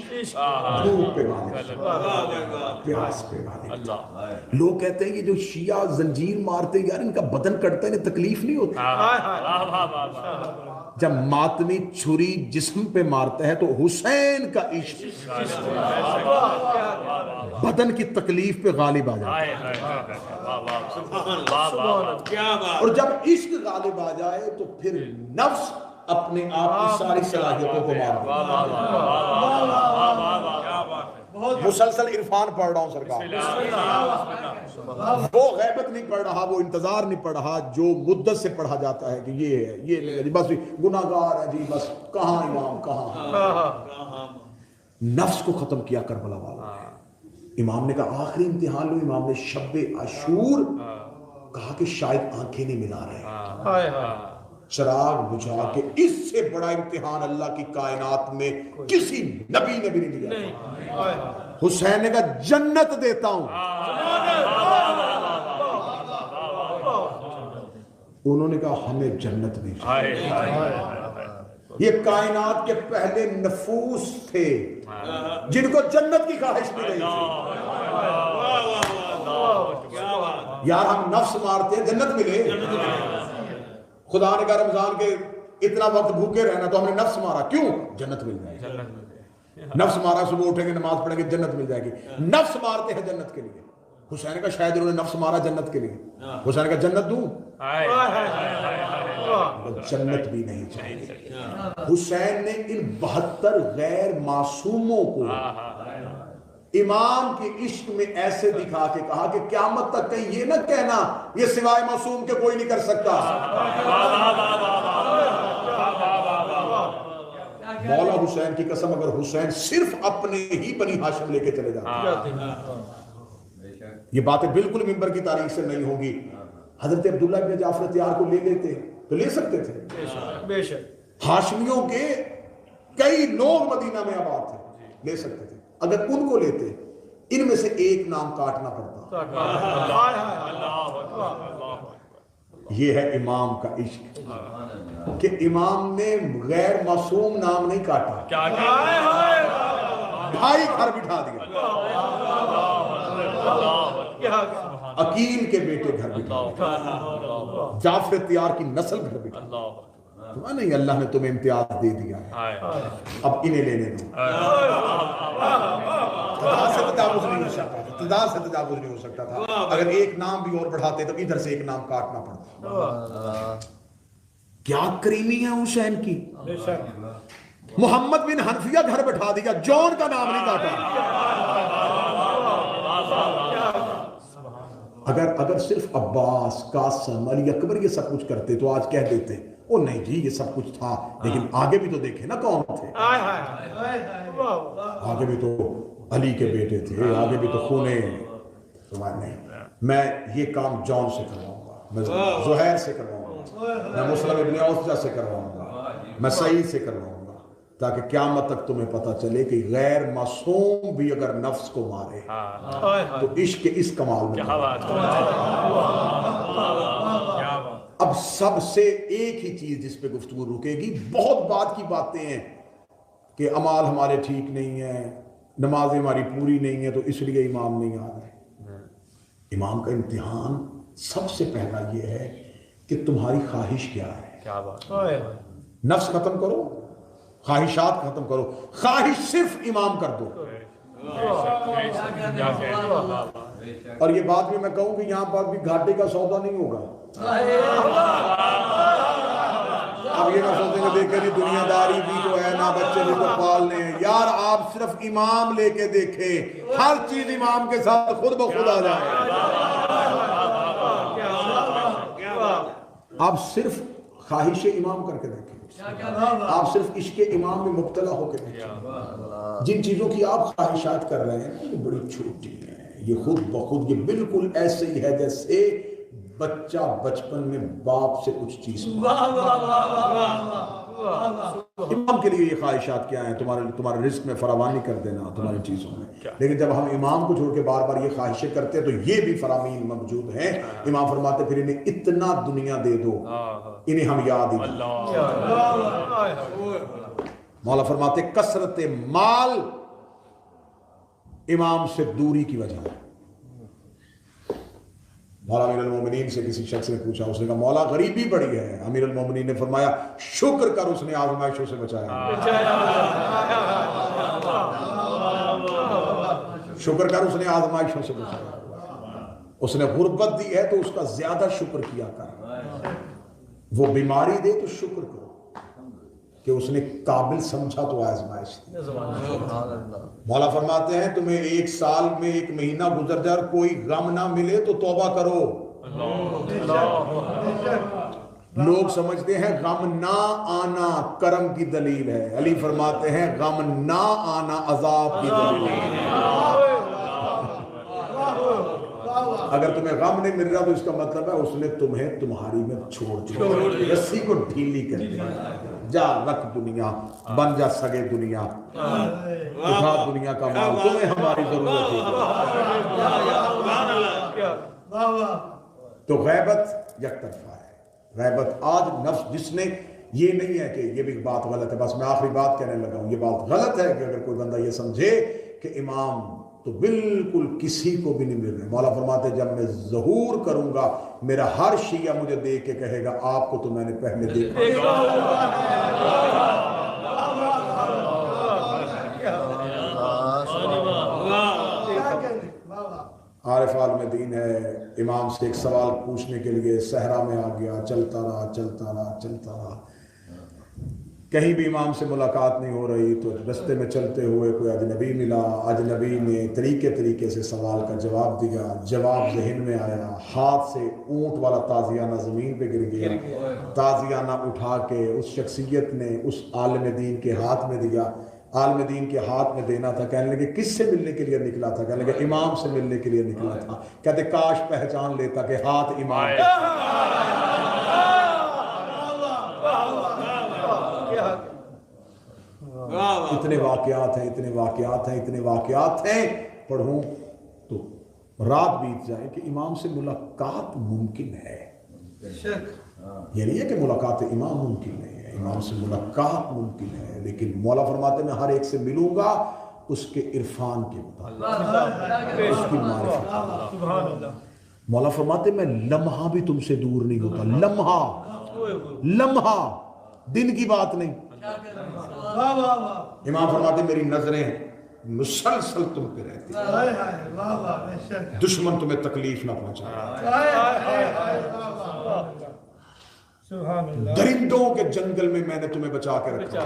بھوک پہ غالب، پیاس پہ غالب۔ لوگ کہتے ہیں کہ جو شیعہ زنجیر مارتے ہیں یار ان کا بدن کٹتا ہے انہیں تکلیف نہیں ہوتی؟ جب ماتمی چھری جسم پہ مارتا ہے تو حسین کا عشق بدن کی تکلیف پہ غالب آ جاتا ہے، اور جب عشق غالب آ جائے تو پھر نفس اپنے آپ کی ساری صلاحیتوں کو مار دیتا ہے۔ مسلسل عرفان پڑھ رہا ہوں سرکار، وہ غیبت نہیں پڑھ رہا، وہ انتظار نہیں پڑھ رہا جو مدت سے پڑھا جاتا ہے کہ یہ ہے، یہ نہیں ہے جی، بس گناہگار ہے جی، بس کہاں امام کہاں۔ نفس کو ختم کیا کربلا والا۔ امام نے کہا آخری امتحان لو، امام نے شب عاشور کہا کہ شاید آنکھیں نہیں ملا رہے، چراغ بجھا کے، اس سے بڑا امتحان اللہ کی کائنات میں کسی نبی نے بھی نہیں دیا۔ حسین نے کہا جنت دیتا ہوں، انہوں نے کہا ہمیں جنت دی۔ یہ کائنات کے پہلے نفوس تھے جن کو جنت کی خواہش بھی نہیں تھی۔ یار ہم نفس مارتے ہیں جنت ملے، خدا نے کہا رمضان کے اتنا وقت بھوکے رہنا تو ہم نے نفس مارا، کیوں؟ جنت مل جائے گی۔ نفس مارا، صبح اٹھیں گے نماز پڑھیں گے جنت مل جائے گی، نفس مارتے ہیں جنت کے لیے۔ حسین کا شاید انہوں نے نفس مارا جنت کے لیے، حسین کا جنت دوں، جنت بھی نہیں چاہیے۔ حسین نے ان 72 غیر معصوموں کو امام کے عشق میں ایسے دکھا کے کہا کہ قیامت تک کہیں یہ نہ کہنا یہ سوائے معصوم کے کوئی نہیں کر سکتا۔ مولا حسین کی قسم اگر حسین صرف اپنے ہی بنی ہاشم لے کے چلے جاتے، یہ باتیں بالکل ممبر کی تاریخ سے نہیں ہوں گی، حضرت عبداللہ ابن جعفر تیار کو لے لیتے تو لے سکتے تھے، بے شک ہاشمیوں کے کئی لوگ مدینہ میں آباد تھے، لے سکتے تھے، اگر ان کو لیتے ان میں سے ایک نام کاٹنا پڑتا۔ یہ ہے امام کا عشق کہ امام نے غیر معصوم نام نہیں کاٹا، بھائی گھر بٹھا دیا، عقیل کے بیٹے گھر بٹھا، جعفر تیار کی نسل گھر بٹھا۔ نہیں، اللہ نے تمہیں امتیاز دے دیا ہے، اب انہیں لینے دو۔ تعداد سے تجاوز نہیں ہو سکتا تھا، تعداد سے تجاوز نہیں ہو سکتا تھا، اگر ایک نام بھی اور بڑھاتے تو ادھر سے ایک نام کاٹنا پڑتا۔ کیا کریمی ہے حسین کی، محمد بن حنفیہ گھر بٹھا دیا، جون کا نام نہیں کاٹا۔ اگر صرف عباس، قاسم، علی اکبر یہ سب کچھ کرتے تو آج کہہ دیتے او نہیں جی یہ سب کچھ تھا، لیکن آگے بھی تو دیکھے نا کون تھے، آگے بھی تو علی کے بیٹے تھے، آگے بھی تو خونے۔ نہیں، میں یہ کام جون سے کرواؤں گا، میں زہیر سے کرواؤں گا، میں مسلم ابن اوسجہ سے کرواؤں گا، میں سعید سے کرواؤں گا، تاکہ قیامت تک تمہیں پتہ چلے کہ غیر معصوم بھی اگر نفس کو مارے تو عشق کے اس کمال میں۔ اب سب سے ایک ہی چیز جس پہ گفتگو رکے گی، بہت بات کی باتیں ہیں کہ اعمال ہمارے ٹھیک نہیں ہیں، نمازیں ہماری پوری نہیں ہیں تو اس لیے امام نہیں آ رہے۔ امام کا امتحان سب سے پہلا یہ ہے کہ تمہاری خواہش کیا ہے۔ نفس ختم کرو، خواہشات ختم کرو، خواہش صرف امام کر دو۔ اور یہ بات بھی میں کہوں کہ یہاں پر بھی گھاٹے کا سودا نہیں ہوگا، اب اب یہ نہ سوچیں کہ دیکھیں جی دنیا داری بھی تو ہے نا، بچے بھی تو پالنے ہیں. یار آپ صرف امام لے کے دیکھیں، ہر چیز امام کے ساتھ خود بخود آ جائے. آپ صرف خواہش امام کر کے دیکھیں، آپ صرف عشق امام میں مبتلا ہو کے دیکھیں. جن چیزوں کی آپ خواہشات کر رہے ہیں یہ بڑی چھوٹی ہیں، یہ خود بخود یہ بالکل ایسے ہی ہے جیسے بچہ بچپن میں باپ سے کچھ چیز. امام کے لیے یہ خواہشات کیا ہیں؟ تمہارے رزق میں فراوانی کر دینا تمہاری چیزوں میں. لیکن جب ہم امام کو چھوڑ کے بار بار یہ خواہشیں کرتے ہیں تو یہ بھی فرامین موجود ہیں. امام فرماتے پھر انہیں اتنا دنیا دے دو انہیں ہم یاد ہی. مولا فرماتے کثرت مال امام سے دوری کی وجہ ہے. مولا امیر المومنین سے کسی شخص نے پوچھا، اس نے کہا مولا غریبی بڑی ہے. امیر المومنین نے فرمایا شکر کر اس نے آزمائشوں سے بچایا. شکر کر اس نے آزمائشوں سے بچایا. اس نے غربت دی ہے تو اس کا زیادہ شکر کیا کر. وہ بیماری دے تو شکر کرو کہ اس نے قابل سمجھا تو آزمائش دی. مولا فرماتے ہیں تمہیں ایک سال میں ایک مہینہ گزر جائے اور کوئی غم نہ ملے تو توبہ کرو. لوگ سمجھتے ہیں غم نہ آنا کرم کی دلیل ہے. علی فرماتے ہیں غم نہ آنا عذاب کی دلیل ہے. اگر تمہیں غم نہیں مل رہا تو اس کا مطلب ہے اس نے تمہیں تمہاری میں چھوڑ دیا، رسی کو ڈھیلی کر دیا. جا رکھ دنیا، بن جا سگے دنیا، اٹھا دنیا کا مال، تمہیں ہماری ضرورت ہے. تو غیبت یک طرفہ ہے. غیبت آج نفس جس نے یہ نہیں ہے کہ یہ بھی بات غلط ہے، بس میں آخری بات کہنے لگا ہوں، یہ بات غلط ہے کہ اگر کوئی بندہ یہ سمجھے کہ امام تو بالکل کسی کو بھی نہیں مل رہے. مولا فرماتے جب میں ظہور کروں گا میرا ہر شیعہ مجھے دیکھ کے کہے گا آپ کو تو میں نے پہلے دیکھا. عارف عالم دین ہے، امام سے ایک سوال پوچھنے کے لیے صحرا میں آ گیا. چلتا رہا کہیں بھی امام سے ملاقات نہیں ہو رہی تو رستے میں چلتے ہوئے کوئی اجنبی ملا. اجنبی نے طریقے سے سوال کا جواب دیا. جواب ذہن میں آیا، ہاتھ سے اونٹ والا تازیانہ زمین پہ گر گیا. تازیانہ اٹھا کے اس شخصیت نے اس عالم دین کے ہاتھ میں دیا. عالم دین کے ہاتھ میں دینا تھا. کہنے لگے کس سے ملنے کے لیے نکلا تھا؟ کہنے لگے امام سے ملنے کے لیے نکلا تھا. کہتے کاش پہچان لیتا کہ ہاتھ امام. اتنے واقعات ہیں پڑھوں تو رات بیت جائے کہ امام سے ملاقات ممکن ہے. یہ نہیں ہے کہ ملاقات امام ممکن نہیں ہے، امام سے ملاقات ممکن ہے. لیکن مولا فرماتے میں ہر ایک سے ملوں گا اس کے عرفان کے مطابق، اس کی معرفت. مولا فرماتے میں لمحہ بھی تم سے دور نہیں ہوتا. لمحہ دن کی بات نہیں. امام فرماتے میری نظریں مسلسل تم پہ رہتی، دشمن تمہیں تکلیف نہ پہنچائے. درندوں کے جنگل میں میں نے تمہیں بچا کے رکھا.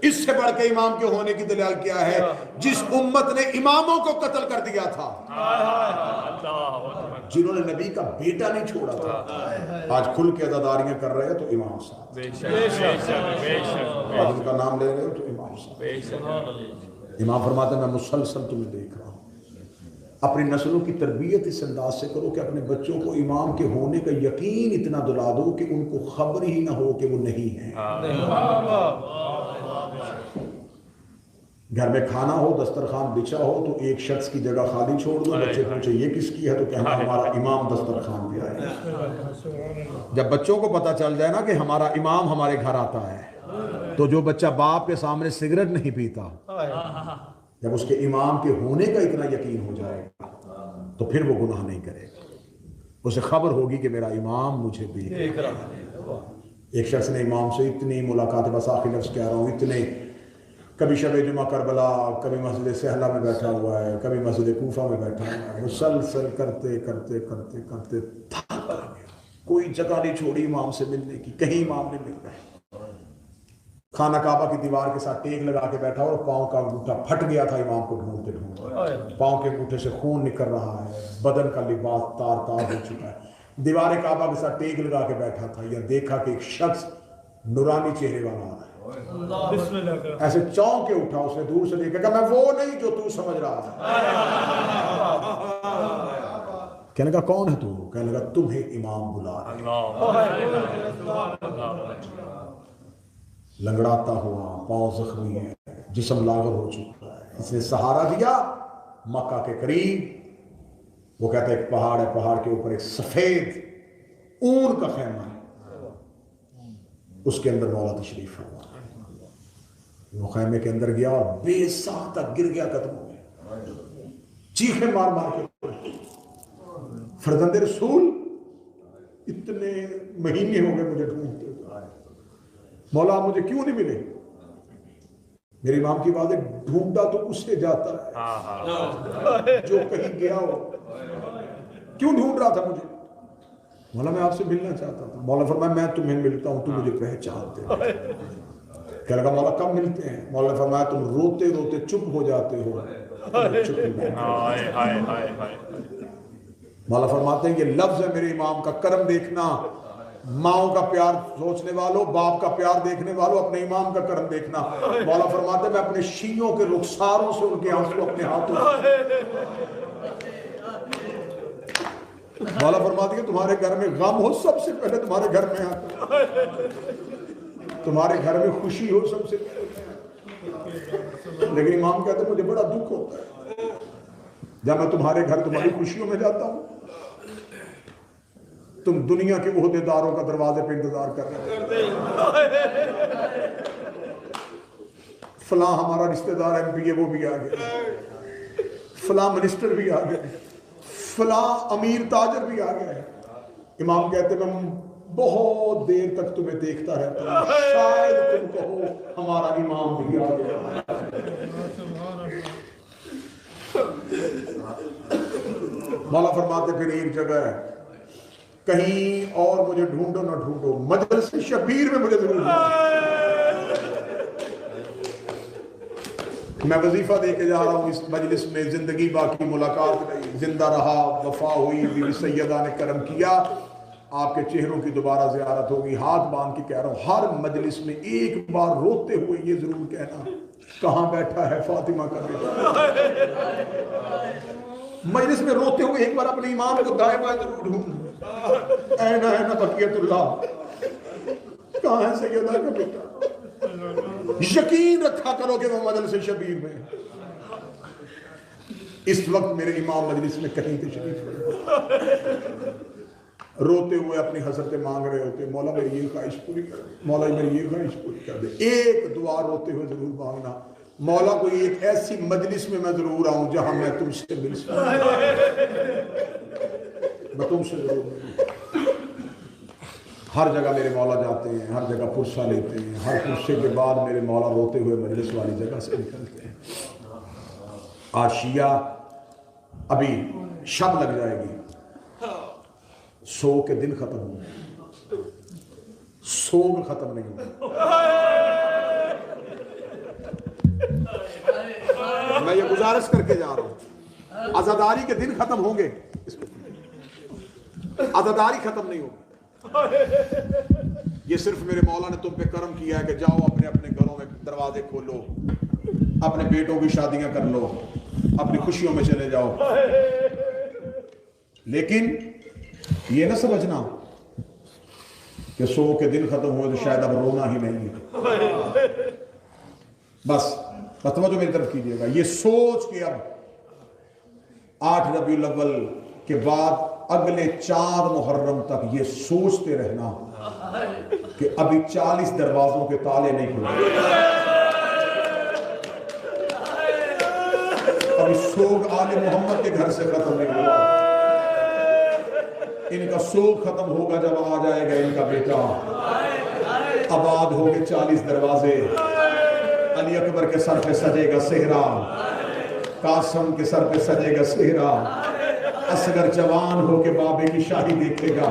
اس سے بڑھ کے امام کے ہونے کی دلیل کیا ہے؟ جس امت نے اماموں کو قتل کر دیا تھا، جنہوں نے نبی کا بیٹا نہیں چھوڑا تھا، آج کھل کے عزاداریاں کر رہے ہیں تو امام صاحب. آج ان کا نام لے رہے ہو تو امام صاحب. امام فرماتے ہیں میں مسلسل تمہیں دیکھ رہا ہوں. اپنی نسلوں کی تربیت اس انداز سے کرو کہ اپنے بچوں کو امام کے ہونے کا یقین اتنا دلا دو کہ ان کو خبر ہی نہ ہو کہ وہ نہیں ہیں. گھر میں کھانا ہو، دسترخوان بچھا ہو تو ایک شخص کی جگہ خالی چھوڑ دو. بچے پوچھے یہ کس کی ہے تو کہنا ہمارا امام دسترخوان پہ آئے. جب بچوں کو پتا چل جائے نا کہ ہمارا امام ہمارے گھر آتا ہے تو جو بچہ باپ کے سامنے سگریٹ نہیں پیتا، جب اس کے امام کے ہونے کا اتنا یقین ہو جائے گا تو پھر وہ گناہ نہیں کرے گا. اسے خبر ہوگی کہ میرا امام مجھے دیکھ رہا ہے. ایک شخص نے امام سے اتنی ملاقات، بس آخری لفظ کہہ رہا ہوں، اتنے، کبھی شب جمعہ کربلا، کبھی مسجد سہلہ میں بیٹھا ہوا ہے، کبھی مسجد کوفہ میں بیٹھا ہوا ہے، مسلسل کرتے کرتے کرتے کرتے تھک گیا. کوئی جگہ نہیں چھوڑی امام سے ملنے کی، کہیں امام نہیں مل رہے. خانہ کعبہ کی دیوار کے ساتھ ٹیک لگا کے بیٹھا اور پاؤں کا انگوٹھا پھٹ گیا تھا امام کو ڈھونڈتے ڈھونڈتے. پاؤں کے انگوٹھے سے خون نکل رہا ہے، بدن کا لباس تار تار ہو چکا ہے. دیوار کعبہ کے ساتھ ٹیک لگا کے بیٹھا تھا. یا دیکھا کہ ایک شخص نورانی چہرے والا آ رہا ہے. ایسے چونک کے اٹھا، اس نے دور سے دیکھا کہ میں وہ نہیں جو تو سمجھ رہا ہے. کہنے لگا کون ہے تو؟ کہنے لگا تمہیں امام بلا رہا ہے. لنگڑاتا ہوا، پاؤں زخمی ہے، جسم لاغر ہو چکا ہے. اس نے سہارا دیا مکہ کے قریب. وہ کہتا ہے ایک پہاڑ ہے، پہاڑ کے اوپر ایک سفید اون کا خیمہ ہے، اس کے اندر مولا تشریف ہوا. وہ خیمے کے اندر گیا اور بے ساہ تک گر گیا قدموں میں، چیخیں مار مار کے. فرزند رسول اتنے مہینے ہو گئے مجھے ڈھونڈتے، مولا مجھے کیوں نہیں ملے؟ میرے امام کی بات ہے، ڈھونڈا تو اس سے جاتا ہے جو کہیں گیا ہو. کیوں ڈھونڈ رہا تھا مجھے؟ مولا میں آپ سے ملنا چاہتا تھا. مولا فرمایا میں تمہیں ملتا ہوں، تم مجھے پہچانتے ہو. کہنے لگا مولا کب ملتے ہیں؟ مولا نے فرمایا تم روتے روتے چپ ہو جاتے ہو. مولا فرماتے ہیں یہ لفظ ہے میرے امام کا، کرم دیکھنا. ماؤں کا پیار سوچنے والوں، باپ کا پیار دیکھنے والوں، اپنے امام کا کرم دیکھنا. مولا فرماتے ہیں میں اپنے شیعوں کے رخساروں سے ان کے آنسو اپنے ہاتھوں. مولا فرماتے ہیں تمہارے گھر میں غم ہو سب سے پہلے تمہارے گھر میں آتا، تمہارے گھر میں خوشی ہو سب سے پہلے. لیکن امام کہتے ہیں مجھے بڑا دکھ ہوتا ہے جب میں تمہارے گھر تمہاری خوشیوں میں جاتا ہوں، تم دنیا کے عہدے داروں کا دروازے پہ انتظار کر رہے ہو. فلاں ہمارا رشتہ دار ایم پی ہے وہ بھی آ گیا، فلاں منسٹر بھی آ گئے، فلاں امیر تاجر بھی آ گئے. امام کہتے ہیں میں بہت دیر تک تمہیں دیکھتا رہتا ہوں، شاید تم کہو ہمارا امام بھی آ گیا. مولا فرماتے پھر ایک جگہ ہے، کہیں اور مجھے ڈھونڈو نہ ڈھونڈو، مجلس شبیر میں مجھے ضرور میں وظیفہ دے کے جا رہا ہوں. اس مجلس میں زندگی باقی ملاقات نہیں، زندہ رہا، وفا ہوئی، بیوی سیدہ نے کرم کیا، آپ کے چہروں کی دوبارہ زیارت ہوگی. ہاتھ باندھ کے کہہ رہا ہوں ہر مجلس میں ایک بار روتے ہوئے یہ ضرور کہنا کہاں بیٹھا ہے فاطمہ کا بیٹا. مجلس میں روتے ہوئے ایک بار اپنے امام کو دائیں بائیں ضرور ڈھونڈ، اینا اینا بقیت اللہ، کہاں ہے سیدہ کا بیٹا. یقین رکھا کرو کہ وہ مجلس شبیر میں. اس وقت میرے امام مجلس میں کہیں تشریف لے، روتے ہوئے اپنی حضرت مانگ رہے ہوتے، مولا میری یہ خواہش پوری کر دے، مولا میری یہ خواہش پوری کر دے. ایک دعا روتے ہوئے ضرور مانگنا، مولا کوئی ایک ایسی مجلس میں ضرور آؤں جہاں میں تم سے مل سکوں، میں تم سے ضرور ملوں. ہر جگہ میرے مولا جاتے ہیں، ہر جگہ پرسہ لیتے ہیں، ہر پرسے کے بعد میرے مولا روتے ہوئے مجلس والی جگہ سے نکلتے ہیں. آج شیعہ ابھی شب لگ جائے گی، سو کے دن ختم ہوں گے، سوگ ختم نہیں ہوگا. میں یہ گزارش کر کے جا رہا ہوں، عزاداری کے دن ختم ہوں گے، عزاداری ختم نہیں ہوگی. یہ صرف میرے مولا نے تم پہ کرم کیا ہے کہ جاؤ اپنے اپنے گھروں میں دروازے کھولو، اپنے بیٹوں کی شادیاں کر لو، اپنی خوشیوں میں چلے جاؤ. لیکن یہ نہ سمجھنا کہ سو کے دن ختم ہوئے تو شاید اب رونا ہی نہیں ہے. بس توجہ میری طرف کیجیے گا، یہ سوچ کے اب 8 ربیع الاول کے بعد اگلے 4 محرم تک یہ سوچتے رہنا کہ ابھی 40 دروازوں کے تالے نہیں کھلے. ابھی سوگ آل محمد کے گھر سے ختم نہیں ہوا. ان کا سوگ ختم ہوگا جب آ جائے گا ان کا بیٹا. آباد ہو گے 40 دروازے. علی اکبر کے سر پہ سجے گا صحرا، قاسم کے سر پہ سجے گا صحرا، اصغر جوان ہو کے بابے کی شاہی دیکھے گا.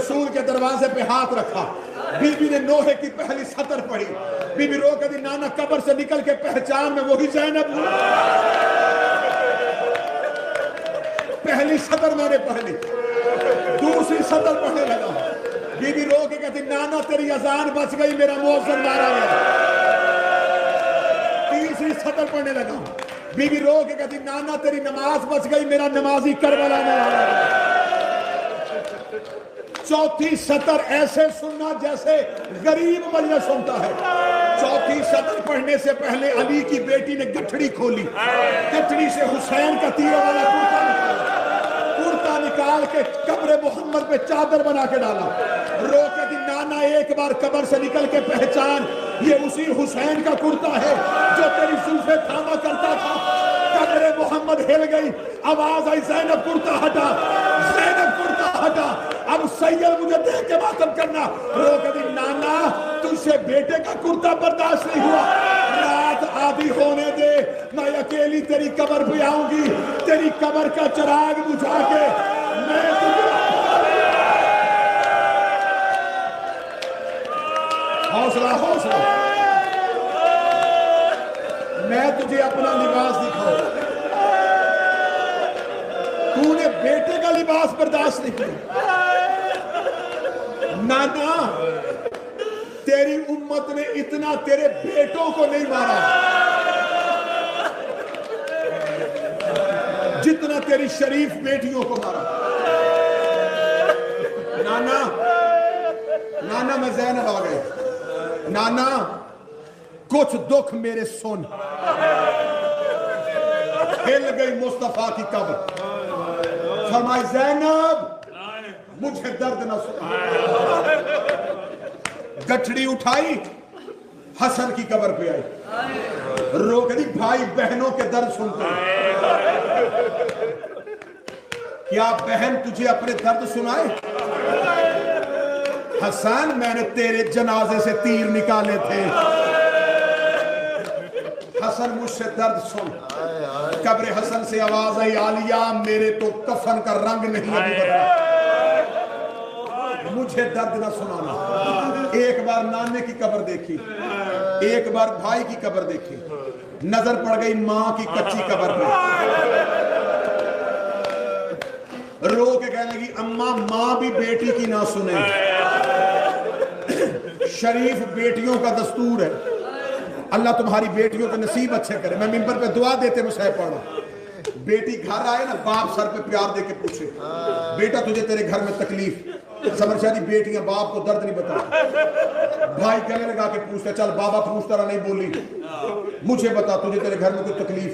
رسول کے دروازے پہ ہاتھ رکھا، بی بی نے نوحے کی پہلی سطر پڑھی، بی بی رو کہتی نانا قبر سے نکل کے پہچان میں وہی زینب ہوں۔ پہلی سطر میں نے پڑھ لی، دوسری سطر پڑھنے لگا، بی بی رو کے کہتی نانا تیری اذان بچ گئی، میرا مؤذن مارا گیا۔ تیسری سطر پڑھنے لگا، بی بی رو کے کہتی نانا تیری نماز بچ گئی، میرا نمازی کربلا میں مارا گیا۔ چوتھی سطر ایسے سننا جیسے غریب مجلس سنتا ہے۔ چوتھی سطر پڑھنے سے پہلے علی کی بیٹی نے گٹھڑی کھولی، گٹھڑی سے حسین کا تیروں والا کرتا نکال کے قبر محمد پہ چادر بنا کے ڈالا۔ رو کے دی نانا ایک بار قبر سے نکل کے پہچان، یہ اسی حسین کا کرتا ہے جو تیری زلفیں تھاما کرتا تھا۔ قبر محمد ہل گئی، آواز آئی زینب کرتا ہٹا، زینب کرتا ہٹا، اب سید مجھے دیکھ کے ماتم کرنا۔ رو کے دی نانا تجھ سے بیٹے کا کرتا برداشت نہیں ہوا، رات آدھی ہونے دے، میں اکیلی تیری قبر پہ آؤں گی، تیری قبر کا چراغ بجھا کے میں تجھے حوصلہ حوصلہ میں تجھے اپنا لباس دکھاؤں۔ تو نے بیٹے کا لباس برداشت نہیں کیا، نانا تیری امت نے اتنا تیرے بیٹوں کو نہیں مارا جتنا تیری شریف بیٹیوں کو مارا۔ نانا میں زینب آ گئے، نانا کچھ دکھ میرے سن۔ ہل گئی مصطفیٰ کی قبر، فرمائی زینب مجھے درد نہ سنا۔ گٹھڑی اٹھائی، حسن کی قبر پہ آئی، رو کری بھائی بہنوں کے درد سنتے ہیں، کیا بہن تجھے اپنے درد سنائے؟ حسن میں نے تیرے جنازے سے تیر نکالے تھے، حسن مجھ سے درد سن۔ قبر حسن سے آواز آئی عالیہ میرے تو کفن کا رنگ نہیں ابھی بدلا، مجھے درد نہ سنانا۔ ایک بار نانے کی قبر دیکھی، ایک بار بھائی کی قبر دیکھی، نظر پڑ گئی ماں کی کچی قبر پہ، رو کے کہنے لگی اماں ماں بھی بیٹی کی نہ سنے، شریف بیٹیوں کا دستور ہے، اللہ تمہاری بیٹیوں کے نصیب اچھے کرے۔ میں منبر پہ دعا دیتے میں صحیح پڑھا، بیٹی گھر آئے نا باپ سر پہ پیار دے کے پوچھے بیٹا تجھے تیرے گھر میں تکلیف، سمجھ جاتی بیٹیاں باپ کو درد نہیں بتا، بھائی گلے لگا کے پوچھتا چل بابا پوچھتا رہا نہیں بولی، مجھے بتا تجھے تیرے گھر میں کوئی تکلیف،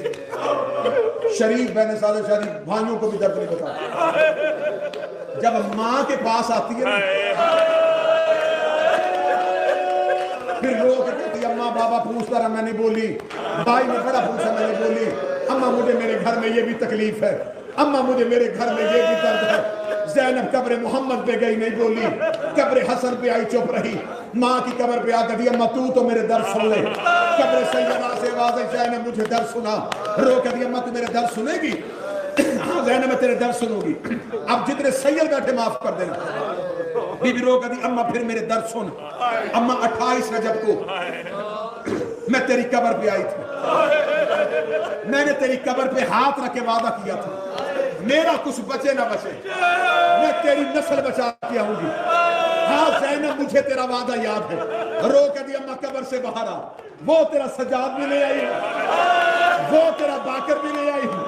شریف بہن سادہ شادی بھائیوں کو بھی درد نہیں بتا۔ جب ماں کے پاس آتی ہے پھر رو کے کہتی اماں بابا پوچھتا رہا میں نے بولی، بھائی نے بڑا پوچھا میں نے بولی، اماں مجھے میرے گھر میں یہ بھی تکلیف ہے، اماں مجھے میرے گھر میں یہ بھی درد ہے۔ زینب قبر محمد پہ گئی نہیں بولی، قبر حسن پہ آئی چپ رہی، ماں کی قبر پہ آ کہتی اماں تو میرے درد سن لے، قبر سیدہ سے آواز آئی زینب مجھے درد سنا، رو کہتی اماں تو میرے درد سنے گی؟ ہاں زینب میں تیرے درد سنوں گی، اب جتنے سید بیٹھے معاف کر دینا۔ بی بی رو کہتی اماں پھر میرے درد سن، اماں 28 رجب کو میں تیری قبر پہ آئی تھی، میں نے تیری قبر پہ ہاتھ رکھ کے وعدہ کیا تھا میرا کچھ بچے نہ بچے، میں تیری نسل بچا کے آؤں گی۔ ہاں زینب مجھے تیرا وعدہ یاد ہے، رو کہتی اماں قبر سے باہر آ، وہ تیرا سجاد بھی لے آئی ہوں، وہ تیرا باکر بھی لے آئی ہوں۔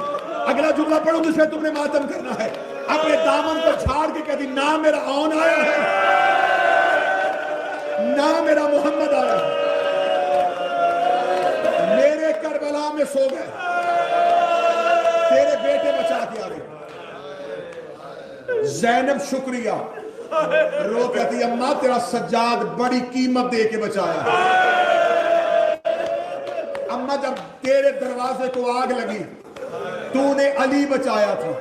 اگلا جملہ پڑھو جس میں تم نے ماتم کرنا ہے، اپنے دامن کو چھاڑ کے کہتی نہ میرا آن آیا ہے نہ میرا محمد آیا ہے، میرے کربلا میں سو گئے، تیرے بیٹے بچا کے آ گئے۔ زینب شکریہ، رو کہتی اماں تیرا سجاد بڑی قیمت دے کے بچایا، اماں جب تیرے دروازے کو آگ لگی تو نے علی بچایا تھا،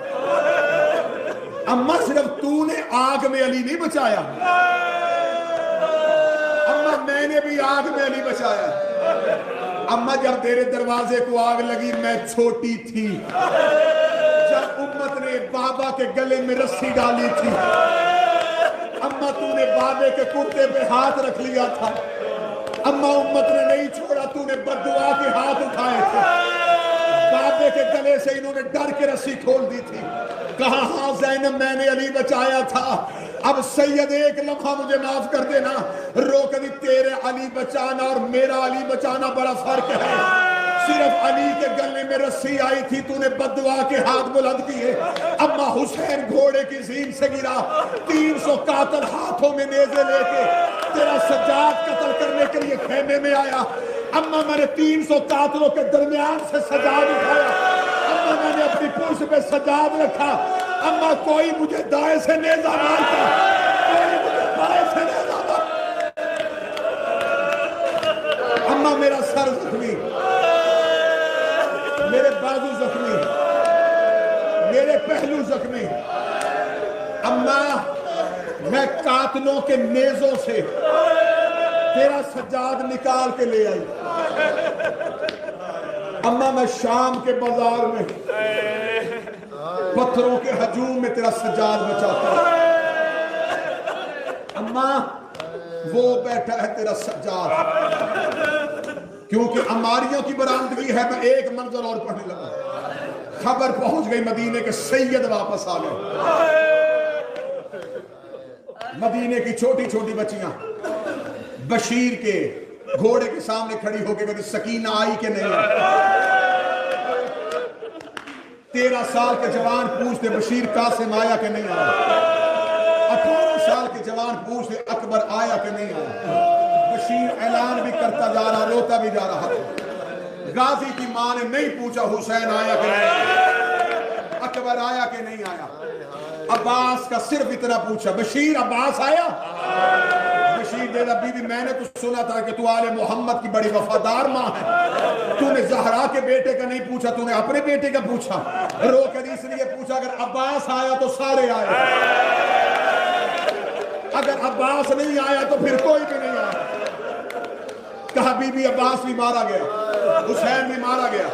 اماں صرف تو نے آگ میں علی نہیں بچایا، اماں میں نے بھی آگ میں علی بچایا۔ اماں جب تیرے دروازے کو آگ لگی میں چھوٹی تھی، جب امت نے بابا کے گلے میں رسی ڈالی تھی، اما تو نے بابے کے کرتے پہ ہاتھ رکھ لیا تھا، اما امت نے نہیں چھوڑا، تو نے بد دعا کے ہاتھ اٹھائے تھے، بابے کے گلے سے انہوں نے ڈر کے رسی کھول دی تھی، کہا ہاں زینب میں نے علی بچایا تھا، اب سید ایک لمحہ مجھے معاف کر دینا، رو کبھی تیرے علی بچانا اور میرا علی بچانا بڑا فرق ہے، صرف علی کے گلے میں رسی آئی تھی، تو نے بد دعا کے ہاتھ بلند کیے، اما حسین گھوڑے کی زین سے گرا، 300 قاتل ہاتھوں میں نیزے لے کے تیرا سجاد قتل کرنے کے لیے خیمے میں آیا، اما میں نے 300 قاتلوں کے درمیان سے سجاد اٹھایا، اما میں نے اپنی پشت پہ سجاد رکھا، اما کوئی مجھے دائیں سے نیزہ مارتا، کوئی مجھے بائیں سے نیزہ مارتا، اما میرا سر زخمی، میرے بازو زخمی، میرے پہلو زخمی، اما میں قاتلوں کے نیزوں سے تیرا سجاد نکال کے لے آئی، اما میں شام کے بازار میں پتھروں کے ہجوم میں تیرا سجاد بچاتا ہوں، اما وہ بیٹھا ہے تیرا سجاد، کیونکہ عماریوں کی برآمدگی ہے، میں ایک منظر اور پڑھنے لگا، خبر پہنچ گئی مدینے کے سید واپس آ گئے، مدینے کی چھوٹی چھوٹی بچیاں بشیر کے گھوڑے کے سامنے کھڑی ہو کے کہتی سکینہ آئی کہ نہیں آئی، 13 سال کے جوان پوچھتے بشیر قاسم آیا کہ نہیں آیا، 18 سال کے جوان پوچھتے اکبر آیا کہ نہیں آیا، بشیر اعلان بھی کرتا جا رہا، روتا بھی جا رہا، غازی کی ماں نے نہیں پوچھا حسین آیا کہ نہیں آیا، اکبر آیا کہ نہیں آیا، عباس کا صرف اتنا پوچھا بشیر عباس آیا، بشیر دے دا بی بی میں نے تو سنا تھا کہ تو آل محمد کی بڑی وفادار ماں ہے، تو نے زہرا کے بیٹے کا نہیں پوچھا، تو نے اپنے بیٹے کا پوچھا، رو کر اس لیے پوچھا اگر عباس آیا تو سارے آئے، اگر عباس نہیں آیا تو پھر کوئی بھی نہیں آیا، کہا بی بی عباس بھی مارا گیا، حسین بھی مارا گیا،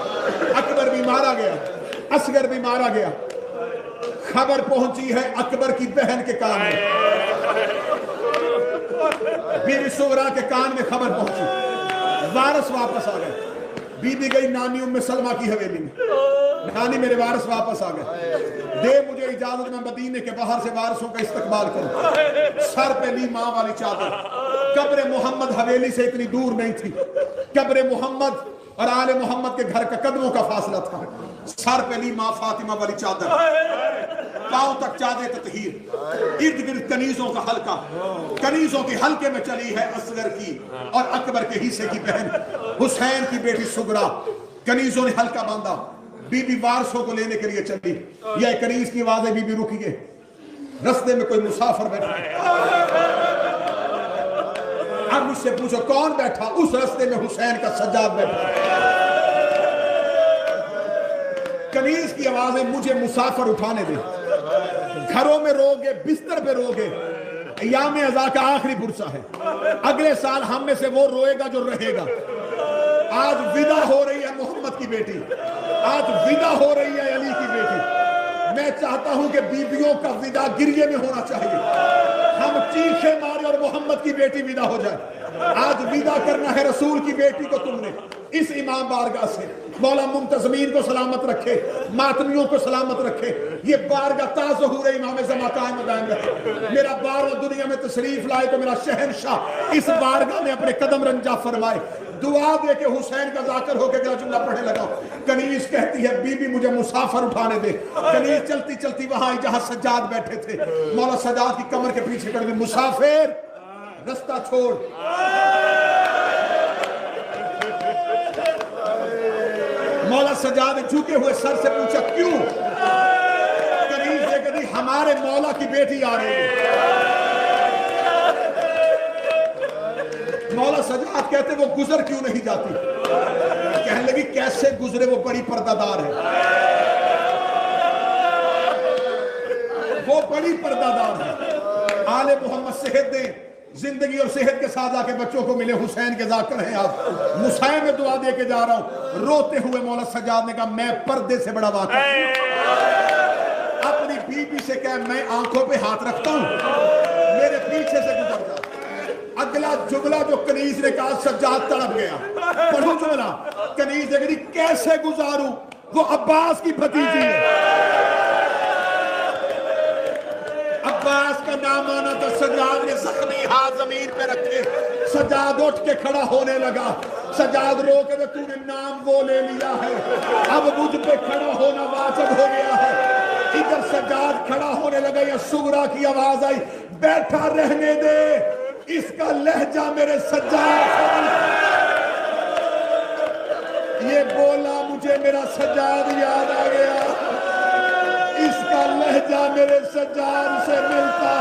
اکبر بھی مارا گیا، اصغر بھی مارا گیا، خبر پہنچی ہے اکبر کی بہن کے کان میں، بی بی صغرا کے کان میں خبر پہنچی، وارث واپس آ گئے، بی بی گئی نانی ام سلمہ کی حویلی میں، نانی میرے وارث واپس آ گئے، دے مجھے اجازت میں مدینے کے باہر سے وارثوں کا استقبال کروں، سر پہ لی ماں والی چادر، قبر محمد حویلی سے اتنی دور نہیں تھی، قبر محمد اور آل محمد کے گھر کا قدموں کا فاصلہ تھا، سر پہ لی ماں فاطمہ والی چادر، پاؤں تک چادر تطہیر، ارد گرد کنیزوں کا حلقہ، کنیزوں کی حلقے میں چلی ہے اصغر کی اور اکبر کے حصے کی بہن حسین کی بیٹی صغرا، کنیزوں نے حلقہ باندھا، بی بی وارثوں کو لینے کے لیے چلی، یہ کنیز کی آواز ہے بی بی رکیے، رستے میں کوئی مسافر بیٹھا، اب مجھ سے پوچھو کون بیٹھا، اس رستے میں حسین کا سجاد بیٹھا، کنیز کی آواز ہے مجھے مسافر اٹھانے دے، گھروں میں روگے، بستر پہ روگے، ایام ازا کا آخری پرسہ ہے، اگلے سال ہم میں سے وہ روئے گا جو رہے گا، آج ودا ہو رہی ہے محمد کی بیٹی، آج ودا ہو رہی ہے علی کی بیٹی، میں چاہتا ہوں کہ بیویوں کا ودا گریے میں ہونا چاہیے، ہم چیخے مارے اور محمد کی بیٹی ودا ہو جائے، آج ودا کرنا ہے رسول کی بیٹی کو تم نے، اس امام بارگاہ سے مولا منتظمین کو سلامت رکھے، ماتمیوں کو سلامت رکھے، یہ بارگاہ تا ظہور امام زمان قائم دائم رکھے، میرا بار دنیا میں تشریف لائے تو میرا شہنشاہ اس بارگاہ میں اپنے قدم رنجا فرمائے، دعا دے کہ حسین کا ذاکر ہو کے اگلا جملہ پڑھنے لگا، کنیز کہتی ہے بی بی مجھے مسافر اٹھانے دے، کنیز چلتی چلتی وہاں آئی جہاں سجاد بیٹھے تھے، مولا سجاد کی کمر کے پیچھے کر دی، مسافر رستہ چھوڑ، مولا سجاد نے جھکے ہوئے سر سے پوچھا کیوں، کنیز نے کہا ہمارے مولا کی بیٹی آ رہی ہے، مولا سجاد کہتے وہ گزر کیوں نہیں جاتی، کہنے لگی کیسے گزرے وہ بڑی پردہ دار ہے، وہ بڑی پردہ دار ہے، آل محمد صحت دیں، زندگی اور صحت کے ساتھ آ کے بچوں کو ملے، حسین کے ذاکر ہیں آپ، مسائل میں دعا دے کے جا رہا ہوں، روتے ہوئے مولا سجاد نے کہا میں پردے سے بڑا واقع ہوں، اپنی بی بی سے کہا میں آنکھوں پہ ہاتھ رکھتا ہوں، میرے پیچھے سے گزر جا۔ اگلا جملہ جو کنیز نے کہا سجاد تڑپ گیا، پڑھو جملہ، کنیز نے کہا کیسے گزاروں، وہ عباس کی بھتیجی ہے، عباس کا نام آنا تھا۔ سجاد نے زخمی ہاتھ زمین پہ رکھے، سجاد اٹھ کے کھڑا ہونے لگا، سجاد رو کے تو نے نام وہ لے لیا ہے، اب مجھ پہ کھڑا ہونا واجب ہو گیا ہے۔ ادھر سجاد کھڑا ہونے لگا، یا سغرا کی آواز آئی بیٹھا رہنے دے، اس کا لہجہ میرے سجاد، یہ بولا مجھے میرا سجاد یاد آ گیا، اس کا لہجہ میرے سجاد سے ملتا۔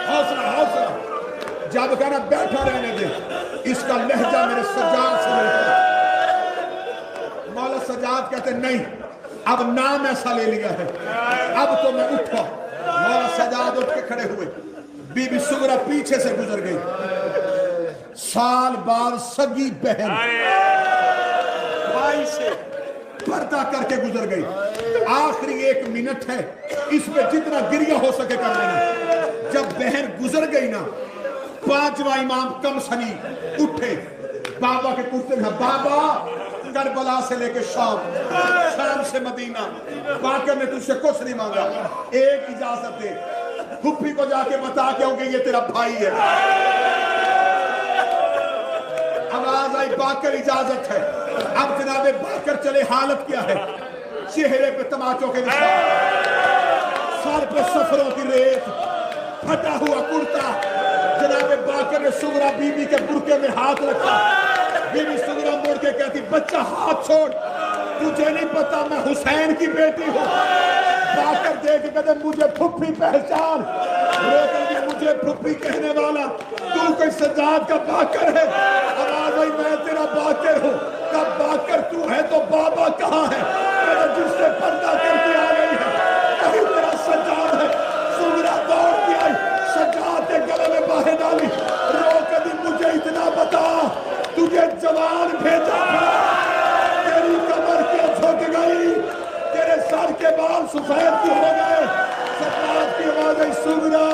حوصلہ حوصلہ، جب کہنا بیٹھا رہنے دے، اس کا لہجہ میرے سجاد سے ملتا۔ مولا سجاد کہتے نہیں، اب نام ایسا لے لیا ہے، اب تو میں اٹھا۔ مولا سجاد اٹھ کے کھڑے ہوئے، بی بی سغرا پیچھے سے گزر گئی، سال بعد سگی بہن بھائی سے پردہ کر کے گزر گئی۔ آخری 1 منٹ ہے، اس میں جتنا گریہ ہو سکے کر لینا۔ جب بہن گزر گئی نا، 5واں امام کم سنی اٹھے، بابا کے کرتے میں، بابا کربلا سے لے کے شام، شام سے مدینہ، باقی میں تجھ سے کچھ نہیں مانگا، ایک اجازت دے، پھپھی کو جا کے بتا کے ہوں کہ یہ تیرا بھائی ہے۔ آواز آئی باکر اجازت ہے۔ اب جناب باکر چلے، حالت کیا ہے؟ چہرے پہ تماچوں کے نشان، سر پہ سفروں کی ریت، پھٹا ہوا کرتا۔ جناب باکر نے سغرا بی بی کے برقعے میں ہاتھ رکھا، بی بی سغرا مڑ کے کہتی بچہ ہاتھ چھوڑ، تجھے نہیں پتا میں حسین کی بیٹی ہوں۔ باکر دیکھ کے کہتے مجھے پھپھی پہچان، لیکن مجھے پھپھی کہنے والا تو کوئی سجاد کا باکر ہے؟ آواز آئی میں تیرا باکر ہوں۔ کب باکر تو ہے تو بابا کہاں ہے؟ جس سے پردہ کر کے آ گئی ہے کہیں تیرا سجاد ہے۔ سغرا دوڑ کے آئی، سجاد کے گلے میں باہیں ڈالی، رو کے دی مجھے اتنا بتا، تجھے جوان بھیجا تھا، تیری کمر کیوں جھک گئی، تیرے سر کے بال سفید کیوں ہو گئے؟ سجاد کی آواز آئی سغرا